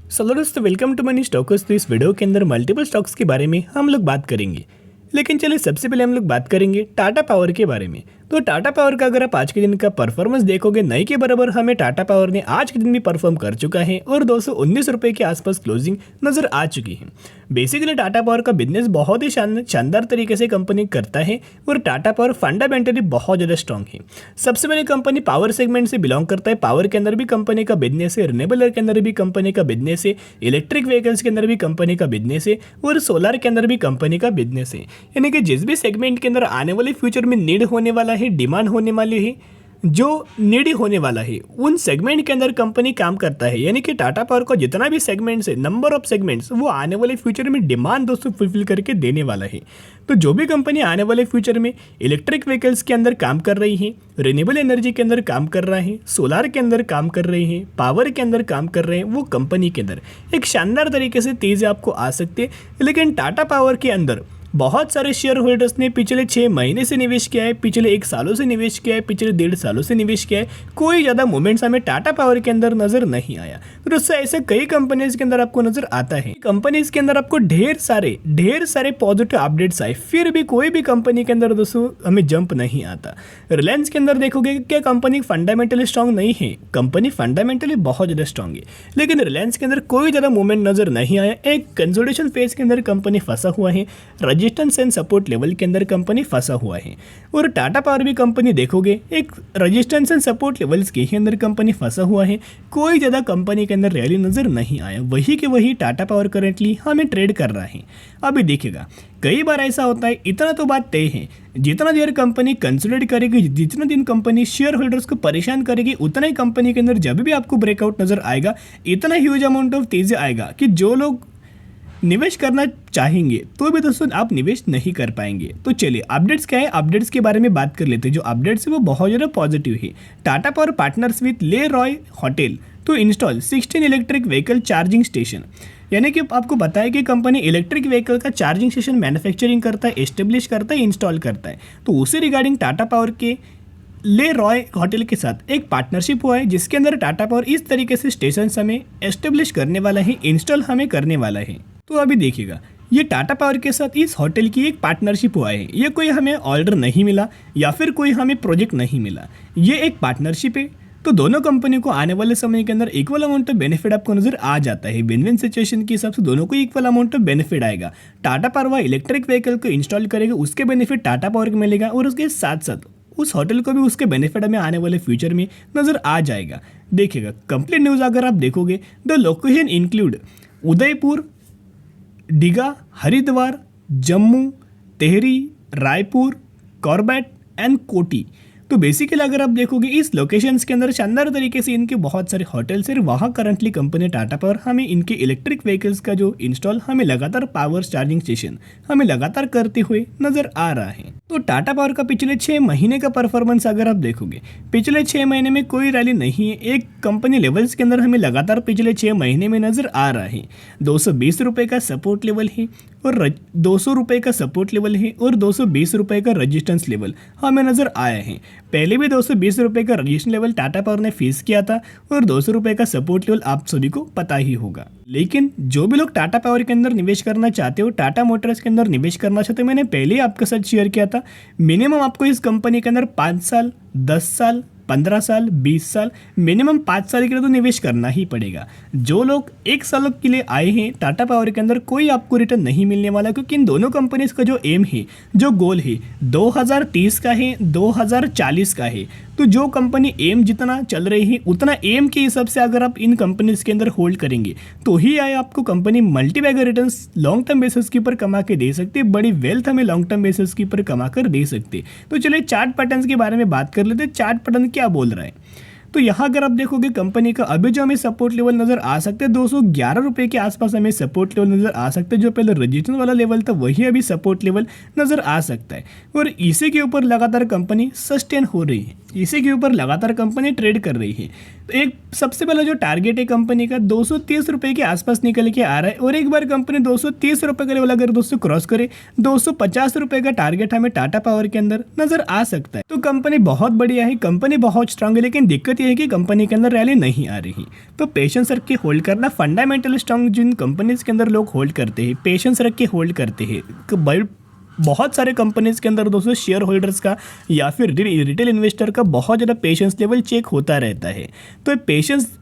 चलो दोस्तों, welcome to money stocks. तो इस वीडियो के अंदर मल्टीपल स्टॉक्स के बारे में हम लोग बात करेंगे। लेकिन चलिए सबसे पहले हम लोग बात करेंगे टाटा पावर के बारे में। तो टाटा पावर का अगर आप आज के दिन का परफॉर्मेंस देखोगे, नई के बराबर हमें टाटा पावर ने आज के दिन भी परफॉर्म कर चुका है और 219 रुपये के आसपास क्लोजिंग नजर आ चुकी है। बेसिकली टाटा पावर का बिजनेस बहुत ही शानदार तरीके से कंपनी करता है और टाटा पावर फंडामेंटली बहुत ज़्यादा स्ट्रॉन्ग है। सबसे पहले कंपनी पावर सेगमेंट से बिलोंग करता है। पावर के अंदर भी कंपनी का बिजनेस है, रिन्यूएबल के अंदर भी कंपनी का बिजनेस है, इलेक्ट्रिक व्हीकल्स के अंदर भी कंपनी का बिजनेस है और सोलर के अंदर भी कंपनी का बिजनेस है। यानी कि जिस भी सेगमेंट के अंदर आने वाले फ्यूचर में नीड होने वाला है, डिमांड होने वाली है, जो नीडी होने वाला है, उन सेगमेंट के अंदर कंपनी काम करता है। यानी कि टाटा पावर को जितना भी सेगमेंट्स है, नंबर ऑफ सेगमेंट्स, वो आने वाले फ्यूचर में डिमांड दोस्तों फुलफिल करके देने वाला है। तो जो भी कंपनी आने वाले फ्यूचर में इलेक्ट्रिक व्हीकल्स के अंदर काम कर रही है, रिन्यूएबल एनर्जी के अंदर काम कर रहा है, सोलार के अंदर काम कर रहे हैं, पावर के अंदर काम कर रहे हैं, वो कंपनी के अंदर एक शानदार तरीके से तेज़ी आपको आ सकती है। लेकिन टाटा पावर के अंदर बहुत सारे शेयर होल्डर्स ने पिछले 6 महीने से निवेश किया है, पिछले 1 सालों से निवेश किया है, पिछले 1.5 सालों से निवेश किया है। कोई ज़्यादा मूवमेंट्स हमें टाटा पावर के अंदर नजर नहीं आया। तो दोस्तों ऐसे कई कंपनीज के अंदर आपको नजर आता है। कंपनीज के अंदर आपको ढेर सारे पॉजिटिव अपडेट्स आए, फिर भी कोई भी कंपनी के अंदर दोस्तों हमें जंप नहीं आता। रिलायंस के अंदर देखोगे क्या कंपनी फंडामेंटली स्ट्रांग नहीं है? कंपनी फंडामेंटली बहुत ज़्यादा स्ट्रांग है, लेकिन रिलायंस के अंदर कोई ज़्यादा मूवमेंट नजर नहीं आया। एक कंसोलिडेशन फेज के अंदर कंपनी फंसा हुआ है, रेजिस्टेंस एंड सपोर्ट लेवल के अंदर कंपनी फंसा हुआ है। और टाटा पावर भी कंपनी देखोगे एक रेजिस्टेंस एंड सपोर्ट लेवल्स के ही अंदर कंपनी फंसा हुआ है। कोई ज़्यादा कंपनी के अंदर रैली नजर नहीं आया, वही के वही टाटा पावर करेंटली हमें ट्रेड कर रहा है। अभी देखिएगा, कई बार ऐसा होता है, इतना तो बात तय है, जितना देर कंपनी कंसोलिडेट करेगी, जितना दिन कंपनी शेयर होल्डर्स को परेशान करेगी, उतना ही कंपनी के अंदर जब भी आपको ब्रेकआउट नजर आएगा, इतना ह्यूज अमाउंट ऑफ तेजी आएगा कि जो लोग निवेश करना चाहेंगे तो भी दोस्तों आप निवेश नहीं कर पाएंगे। तो चलिए अपडेट्स क्या है, अपडेट्स के बारे में बात कर लेते हैं। जो अपडेट्स है वो बहुत ज़्यादा पॉजिटिव है। Tata power partners with Le Roi hotel to install 16 electric vehicle charging station. यानी कि आपको बताया कि कंपनी इलेक्ट्रिक व्हीकल का चार्जिंग स्टेशन मैन्युफैक्चरिंग करता है, एस्टेब्लिश करता है, इंस्टॉल करता है। तो उसी रिगार्डिंग टाटा पावर के ले रॉय होटल के साथ एक पार्टनरशिप हुआ है, जिसके अंदर टाटा पावर इस तरीके से स्टेशन हमें एस्टेब्लिश करने वाला है, इंस्टॉल हमें करने वाला है। तो अभी देखिएगा, ये टाटा पावर के साथ इस होटल की एक पार्टनरशिप हुआ है। ये कोई हमें ऑर्डर नहीं मिला या फिर कोई हमें प्रोजेक्ट नहीं मिला, ये एक पार्टनरशिप है। तो दोनों कंपनी को आने वाले समय के अंदर इक्वल अमाउंट ऑफ बेनिफिट आपको नजर आ जाता है। विन विन सिचुएशन के हिसाब से दोनों को इक्वल अमाउंट ऑफ बेनिफिट आएगा। टाटा पावर इलेक्ट्रिक व्हीकल को इंस्टॉल करेगा, उसके बेनिफिट टाटा पावर को मिलेगा और उसके साथ साथ उस होटल को भी उसके बेनिफिट हमें आने वाले फ्यूचर में नजर आ जाएगा। देखिएगा, कंप्लीट न्यूज़ अगर आप देखोगे, the location include Udaipur, Digha, Haridwar, Jammu, Tehri, Raipur, Corbett and कोटी। तो बेसिकली अगर आप देखोगे इस लोकेशंस के अंदर शानदार तरीके से इनके बहुत सारे होटल्स हैं। वहाँ करंटली कंपनी टाटा पावर हमें इनके इलेक्ट्रिक व्हीकल्स का जो इंस्टॉल हमें लगातार पावर चार्जिंग स्टेशन हमें लगातार करते हुए नजर आ रहा है। तो टाटा पावर का पिछले 6 महीने का परफॉर्मेंस अगर आप देखोगे, पिछले 6 महीने में कोई रैली नहीं है। एक कंपनी लेवल्स के अंदर हमें लगातार पिछले 6 महीने में नजर आ रहा है। 220 रुपये का सपोर्ट लेवल है और 200 रुपये का सपोर्ट लेवल है और 220 रुपये का रजिस्टेंस लेवल हमें नजर आया है। पहले भी 220 रुपये का रजिस्ट्रेशन लेवल टाटा पावर ने फेस किया था और 200 रुपये का सपोर्ट लेवल आप सभी को पता ही होगा। लेकिन जो भी लोग टाटा पावर के अंदर निवेश करना चाहते हो, टाटा मोटर्स के अंदर निवेश करना चाहते हो, मैंने पहले ही आपके साथ शेयर किया था, मिनिमम आपको इस कंपनी के अंदर 5 साल, 10 साल, 15 साल, 20 साल, मिनिमम 5 साल के लिए तो निवेश करना ही पड़ेगा। जो लोग 1 साल के लिए आए हैं टाटा पावर के अंदर, कोई आपको रिटर्न नहीं मिलने वाला, क्योंकि इन दोनों कंपनीज का जो एम है, जो गोल है, 2030 का है, 2040 का है। तो जो कंपनी एम जितना चल रही है, उतना एम के हिसाब से अगर आप इन कंपनीज के अंदर होल्ड करेंगे तो ही आए आपको company multibagger returns long term basis के ऊपर कमा के दे सकते हैं, बड़ी वेल्थ हमें लॉन्ग टर्म बेसिस के ऊपर कमा कर दे सकते। तो चलिए चार्ट पैटर्न्स के बारे में बात कर लेते हैं। चार्ट पैटर्न क्या बोल रहा है? तो यहाँ अगर आप देखोगे कंपनी का अभी जो हमें सपोर्ट लेवल नजर आ सकते हैं, 211 रुपये के आसपास हमें सपोर्ट लेवल नजर आ सकते हैं। जो पहले रजिस्ट्रेशन वाला लेवल था वही अभी सपोर्ट लेवल नजर आ सकता है और इसी के ऊपर लगातार कंपनी सस्टेन हो रही है, इसी के ऊपर लगातार कंपनी ट्रेड कर रही है। तो एक सबसे पहला जो टारगेट है कंपनी का 230 रुपये के आसपास निकल के आ रहा है और एक बार कंपनी 230 रुपये का लेवल अगर दोस्तों क्रॉस करे, 250 रुपये का टारगेट हमें टाटा पावर के अंदर नजर आ सकता है। तो कंपनी बहुत बढ़िया है, कंपनी बहुत स्ट्रांग है, लेकिन दिक्कत दिक्कत ये है कि कंपनी के अंदर रैली नहीं आ रही। तो पेशेंस रख के होल्ड करना, फंडामेंटल स्ट्रॉन्ग जिन कंपनीज के अंदर लोग होल्ड करते हैं, पेशेंस रख के होल्ड करते हैं। बहुत सारे कंपनीज के अंदर दोस्तों शेयर होल्डर्स का या फिर रिटेल इन्वेस्टर का बहुत ज़्यादा पेशेंस लेवल चेक होता रहता है। तो पेशेंस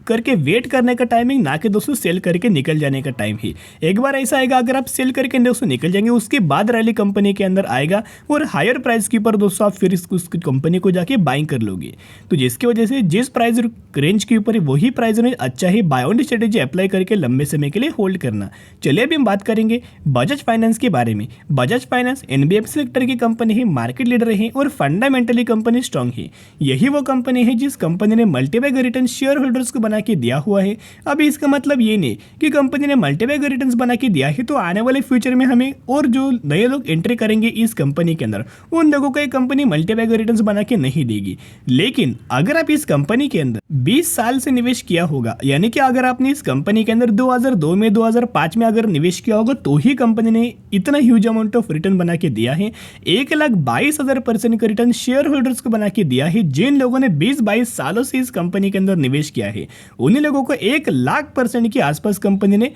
करके वेट करने का टाइमिंग, ना कि दोस्तों सेल करके निकल जाने का टाइम ही। एक बार ऐसा आएगा, अगर आप सेल करके दोस्तों निकल जाएंगे, उसके बाद रैली कंपनी के अंदर आएगा और हायर प्राइस के ऊपर दोस्तों आप फिर उस कंपनी को जाके बाइंग कर लोगे। तो जिसकी वजह से जिस प्राइस रेंज के ऊपर वही प्राइस रेंज अच्छा ही बाय ऑन स्ट्रेटेजी अप्लाई करके लंबे समय के लिए होल्ड करना। चलिए अभी हम बात करेंगे बजाज फाइनेंस के बारे में। बजाज फाइनेंस NBFC सेक्टर की कंपनी है, मार्केट लीडर है और फंडामेंटली कंपनी स्ट्रांग है। यही वो कंपनी है जिस कंपनी ने मल्टीबैग रिटर्न शेयर होल्डर्स बना के दिया हुआ है। अभी इसका मतलब ये नहीं कि कंपनी ने मल्टीबैग रिटर्न्स बना के दिया है तो आने वाले फ्यूचर में हमें और जो नए लोग एंट्री करेंगे इस कंपनी के अंदर, उन लोगों को ये कंपनी मल्टीबैग रिटर्न्स बना के नहीं देगी। लेकिन अगर आप इस कंपनी के अंदर 20 साल से निवेश किया होगा, यानी कि अगर आपने इस कंपनी के अंदर 2002 में 2005 में अगर निवेश किया होगा, तो ही कंपनी ने इतना ह्यूज अमाउंट ऑफ रिटर्न बना के दिया है। 1,22,000% का रिटर्न शेयर होल्डर्स को बना के दिया है। जिन लोगों ने 20-22 सालों से इस कंपनी के अंदर निवेश किया है, उन्हीं लोगों को 1,00,000% के आसपास कंपनी ने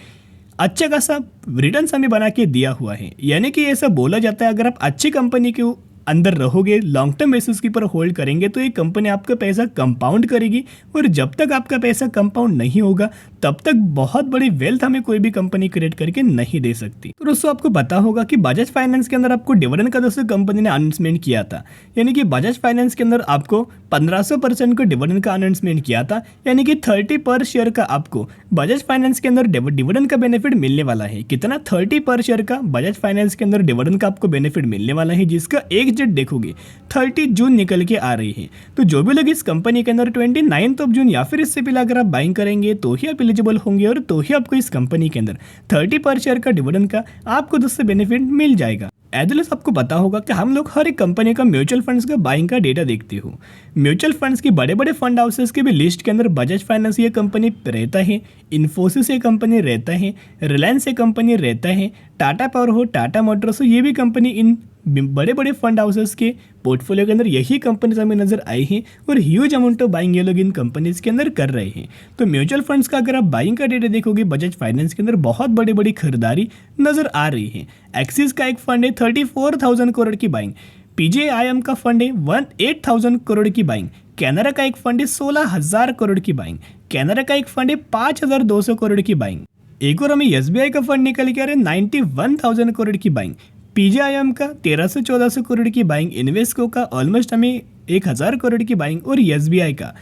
अच्छा खासा रिटर्न हमें बना के दिया हुआ है। यानी कि ऐसा बोला जाता है, अगर आप अच्छी कंपनी के अंदर रहोगे, लॉन्ग टर्म बेसिस के ऊपर होल्ड करेंगे, तो ये कंपनी आपका पैसा कंपाउंड करेगी। और जब तक आपका पैसा कंपाउंड नहीं होगा, तब तक बहुत बड़ी वेल्थ हमें कोई भी कंपनी क्रिएट करके नहीं दे सकती। तो दोस्तों आपको पता होगा कि बजाज फाइनेंस के अंदर आपको डिविडेंड का दोस्तों कंपनी ने अनाउंसमेंट किया था। यानी कि बजाज फाइनेंस के अंदर आपको 1500% का डिविडेंड का अनाउंसमेंट किया था। यानी कि 30 पर शेयर का आपको बजाज फाइनेंस के अंदर डिविडेंड का बेनिफिट मिलने वाला है। कितना? 30 पर शेयर का बजाज फाइनेंस के अंदर डिविडेंड का आपको बेनिफिट मिलने वाला है, जिसका एक डेट देखोगे 30 जून निकल के आ रही है। तो जो भी लोग इस कंपनी के अंदर 29 जून या फिर इससे पहले अगर आप बाइंग करेंगे, तो ही आप एलिजिबल होंगे और तो ही आपको इस कंपनी के अंदर 30 पर शेयर का डिविडेंड का आपको दोस्तों बेनिफिट मिल जाएगा। एज आपको पता होगा कि हम लोग हर एक कंपनी का म्यूचुअल फंड्स का बाइंग का डेटा देखते हो। म्यूचुअल फंड्स के बड़े बड़े फंड हाउसेस के भी लिस्ट के अंदर बजाज फाइनेंस ये कंपनी रहता है, इन्फोसिस ये कंपनी रहता है, रिलायंस ये कंपनी रहता है, टाटा पावर हो, टाटा मोटर्स हो, ये भी कंपनी इन बड़े बड़े फंड हाउसेस के पोर्टफोलियो के अंदर यही कंपनीज हमें नजर आई हैं और ह्यूज अमाउंट ऑफ बाइंग ये लोग इन कंपनीज के अंदर कर रहे हैं। तो म्यूचुअल फंड्स का अगर आप बाइंग का डेटा देखोगे, बजाज फाइनेंस के अंदर बहुत बड़ी बड़ी खरीदारी नजर आ रही है। एक्सिस का एक फंड है 34,000 करोड़ की बाइंग, PGIM का फंड है 18,000 करोड़ की बाइंग, कैनरा का एक फंड है 16,000 करोड़ की बाइंग, कैनरा का एक फंड है 5,200 करोड़ की बाइंग, एक और हमें SBI का फंड निकल के आ रहे 91,000 करोड़ की बाइंग, PGIM का 1300-1400 करोड़ की बाइंग, इन्वेस्को का ऑलमोस्ट हमें 1,000 करोड़ की बाइंग और SBI का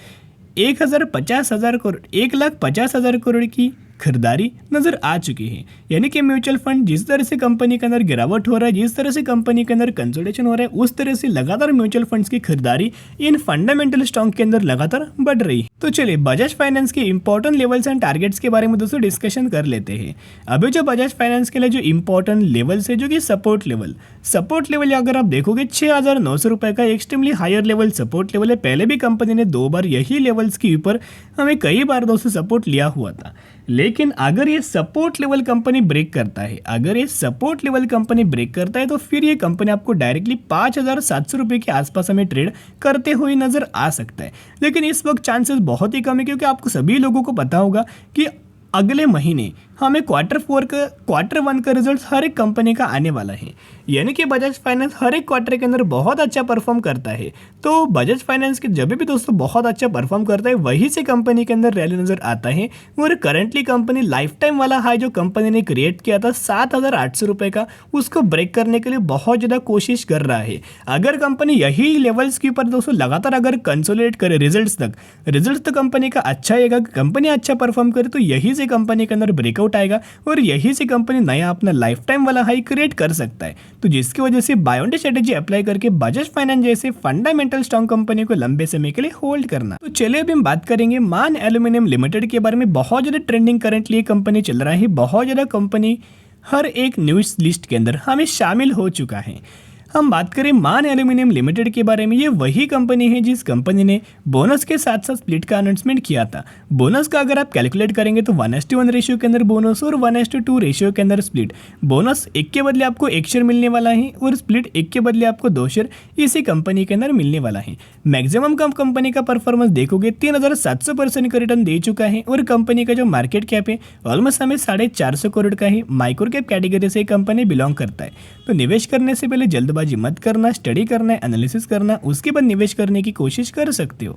1,50,000 करोड़ 1,50,000 करोड़ की खरीदारी नजर आ चुकी है। यानी कि म्यूचुअल फंड जिस तरह से कंपनी के अंदर गिरावट हो रहा है, जिस तरह से कंपनी के अंदर कंसोलिडेशन हो रहा है, उस तरह से लगातार म्यूचुअल फंड्स की खरीदारी इन फंडामेंटल स्टॉक के अंदर लगातार बढ़ रही है। तो चलिए बजाज फाइनेंस के इंपॉर्टेंट लेवल्स एंड टारगेट्स के बारे में दोस्तों डिस्कशन कर लेते हैं। अभी जो बजाज फाइनेंस के लिए जो इंपॉर्टेंट लेवल्स है, जो कि सपोर्ट लेवल अगर आप देखोगे 6,900 रुपए का extremely higher level support level है। पहले भी कंपनी ने 2 बार यही लेवल्स के ऊपर हमें कई बार दोस्तों सपोर्ट लिया हुआ था। लेकिन अगर ये सपोर्ट लेवल कंपनी ब्रेक करता है, तो फिर ये कंपनी आपको डायरेक्टली 5,700 रुपये के आसपास हमें ट्रेड करते हुए नजर आ सकता है। लेकिन इस वक्त चांसेस बहुत ही कम है, क्योंकि आपको सभी लोगों को पता होगा कि अगले महीने हमें क्वार्टर 1 का रिजल्ट हर एक कंपनी का आने वाला है। यानी कि बजाज फाइनेंस हर एक क्वार्टर के अंदर बहुत अच्छा परफॉर्म करता है। तो बजाज फाइनेंस के जब भी दोस्तों बहुत अच्छा परफॉर्म करता है, वही से कंपनी के अंदर रैली नजर आता है। और करंटली कंपनी लाइफ टाइम वाला हाई जो कंपनी ने क्रिएट किया था 7,800 रुपये का, उसको ब्रेक करने के लिए बहुत ज़्यादा कोशिश कर रहा है। अगर कंपनी यही लेवल्स के ऊपर दोस्तों लगातार अगर कंसोलिडेट करे रिजल्ट तो कंपनी का अच्छा आएगा, कंपनी अच्छा परफॉर्म करे तो यही से कंपनी के अंदर ब्रेकआउट आएगा और यही से कंपनी नया अपना लाइफ टाइम वाला हाई क्रिएट कर सकता है। तो जिसकी वजह से बाय ऑन स्ट्रेटेजी अप्लाई करके बजाज फाइनेंस जैसे फंडामेंटल स्ट्रॉन्ग कंपनी को लंबे समय के लिए होल्ड करना। तो चलिए अभी हम बात करेंगे मान एल्यूमिनियम लिमिटेड के बारे में। बहुत ज़्यादा ट्रेंडिंग करंटली कंपनी चल रहा है, बहुत ज़्यादा कंपनी हर एक न्यूज़ लिस्ट के अंदर हमें शामिल हो चुका है। हम बात करें मान एल्यूमिनियम लिमिटेड के बारे में, ये वही कंपनी है जिस कंपनी ने बोनस के साथ साथ स्प्लिट का अनाउंसमेंट किया था। बोनस का अगर आप कैलकुलेट करेंगे तो 1:1 रेशियो के अंदर बोनस और 1:2 रेशियो के अंदर स्प्लिट। बोनस 1 के बदले आपको 1 शेयर मिलने वाला है और स्प्लिट 1 के बदले आपको 2 शेयर इसी कंपनी के अंदर मिलने वाला है। मैक्सिमम कंपनी का परफॉर्मेंस देखोगे 3700% का रिटर्न दे चुका है और कंपनी का जो मार्केट कैप है ऑलमोस्ट हमें 450 करोड़ का है। माइक्रो कैप कैटेगरी से कंपनी बिलोंग करता है। तो निवेश करने से पहले जल्दबाजी मत करना, स्टडी करना है, एनालिसिस करना, उसके बाद निवेश करने की कोशिश कर सकते हो।